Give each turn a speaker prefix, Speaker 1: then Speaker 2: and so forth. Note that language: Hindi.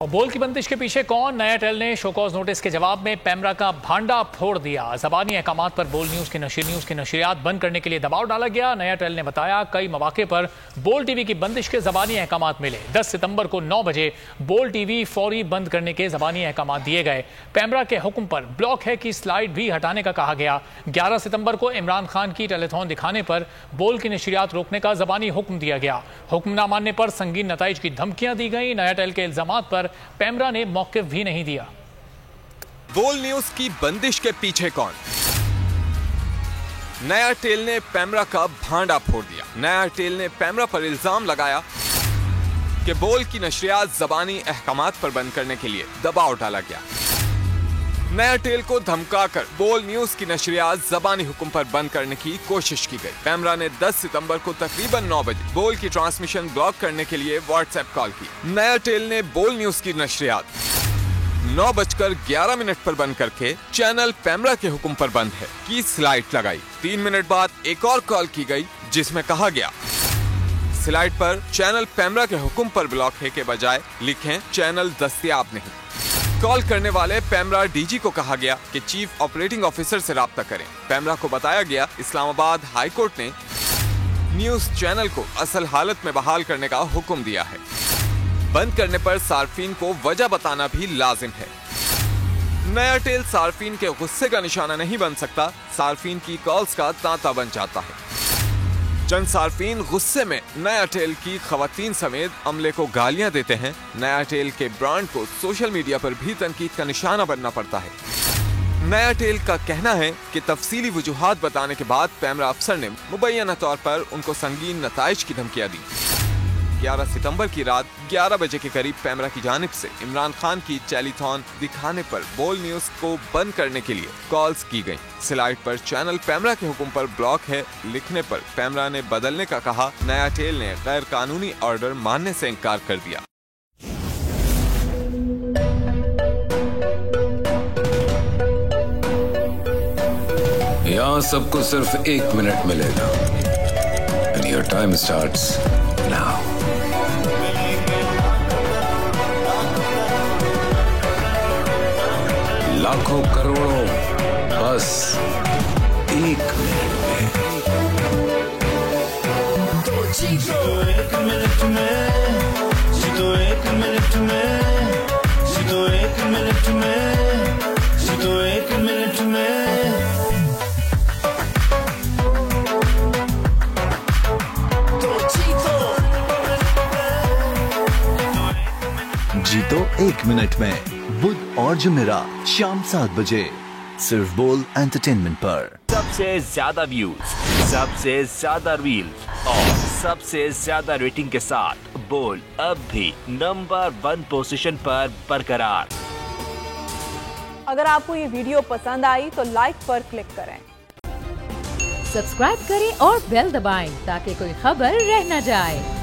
Speaker 1: बोल की बंदिश के पीछे कौन? नया टेल ने शोकॉज नोटिस के जवाब में पैमरा का भांडा फोड़ दिया। ज़बानी अहकामात पर बोल न्यूज़ की नशरियात बंद करने के लिए दबाव डाला गया। नया टेल ने बताया कई मौके पर बोल टीवी की बंदिश के ज़बानी अहकामात मिले। 10 सितंबर को 9 बजे बोल टीवी फौरी बंद करने के ज़बानी अहकामात दिए गए। पैमरा के हुक्म पर ब्लॉक है कि स्लाइड भी हटाने का कहा गया। 11 सितंबर को इमरान खान की टेलीथॉन दिखाने पर बोल की नशरियात रोकने का ज़बानी हुक्म दिया गया। हुक्म न मानने पर संगीन नताइज की धमकियां दी गई। नया टेल के इल्जामात पर पैमरा ने मौक़िफ़ भी नहीं दिया।
Speaker 2: बोल न्यूज की बंदिश के पीछे कौन? नया टेल ने पैमरा का भांडा फोड़ दिया। नया टेल ने पैमरा पर इल्जाम लगाया कि बोल की नशरियात ज़बानी अहकामात पर बंद करने के लिए दबाव डाला गया। नया टेल को धमकाकर बोल न्यूज की नशरियात ज़बानी हुक्म पर बंद करने की कोशिश की गई। पैमरा ने 10 सितंबर को तकरीबन 9 बजे बोल की ट्रांसमिशन ब्लॉक करने के लिए व्हाट्सएप कॉल की। नया टेल ने बोल न्यूज की नशरियात 9:11 पर बंद करके चैनल पैमरा के हुक्म पर बंद है की स्लाइड लगाई। 3 मिनट बाद एक और कॉल की गई जिसमें कहा गया स्लाइड पर चैनल पैमरा के हुक्म पर ब्लॉक है के बजाय लिखें चैनल दस्तयाब नहीं। कॉल करने वाले पैमरा डीजी को कहा गया कि चीफ ऑपरेटिंग ऑफिसर से राब्ता करें। पैमरा को बताया गया इस्लामाबाद हाई कोर्ट ने न्यूज चैनल को असल हालत में बहाल करने का हुक्म दिया है। बंद करने पर सार्फिन को वजह बताना भी लाजिम है। नया टेल सार्फिन के गुस्से का निशाना नहीं बन सकता, सार्फिन की कॉल्स का तांता बन जाता है। चंद सार्फिन गुस्से में नया टेल की खवातीन समेत अमले को गालियां देते हैं। नया टेल के ब्रांड को सोशल मीडिया पर भी तनकीद का निशाना बनना पड़ता है। नया टेल का कहना है कि तफसीली वजूहात बताने के बाद पैमरा अफसर ने मुबैना तौर पर उनको संगीन नताइज की धमकियां दी। 11 सितंबर की रात 11 बजे के करीब पैमरा की जानिब से इमरान खान की टेलीथॉन दिखाने पर बोल न्यूज को बंद करने के लिए कॉल्स की गयी। स्लाइड पर चैनल पैमरा के हुक्म पर ब्लॉक है लिखने पर पैमरा ने बदलने का कहा। नया टेल ने गैर कानूनी ऑर्डर मानने से इनकार कर दिया।
Speaker 3: यहाँ सबको सिर्फ 1 मिनट मिलेगा। And your time starts now. लाखों करोड़ों बस 1 मिनट में।
Speaker 4: जीतो 1 मिनट में, जीतो 1 मिनट में, जीतो 1 मिनट में, जीतो 1 मिनट में।
Speaker 5: जीतो 1 मिनट में बुध और जुमेरात शाम 7 बजे सिर्फ बोल एंटरटेनमेंट पर।
Speaker 6: सबसे ज्यादा व्यूज, सबसे ज्यादा रील्स और सबसे ज्यादा रेटिंग के साथ बोल अब भी नंबर 1 पोजीशन पर बरकरार।
Speaker 7: अगर आपको ये वीडियो पसंद आई तो लाइक पर क्लिक करें,
Speaker 8: सब्सक्राइब करें और बेल दबाएं ताकि कोई खबर रह न जाए।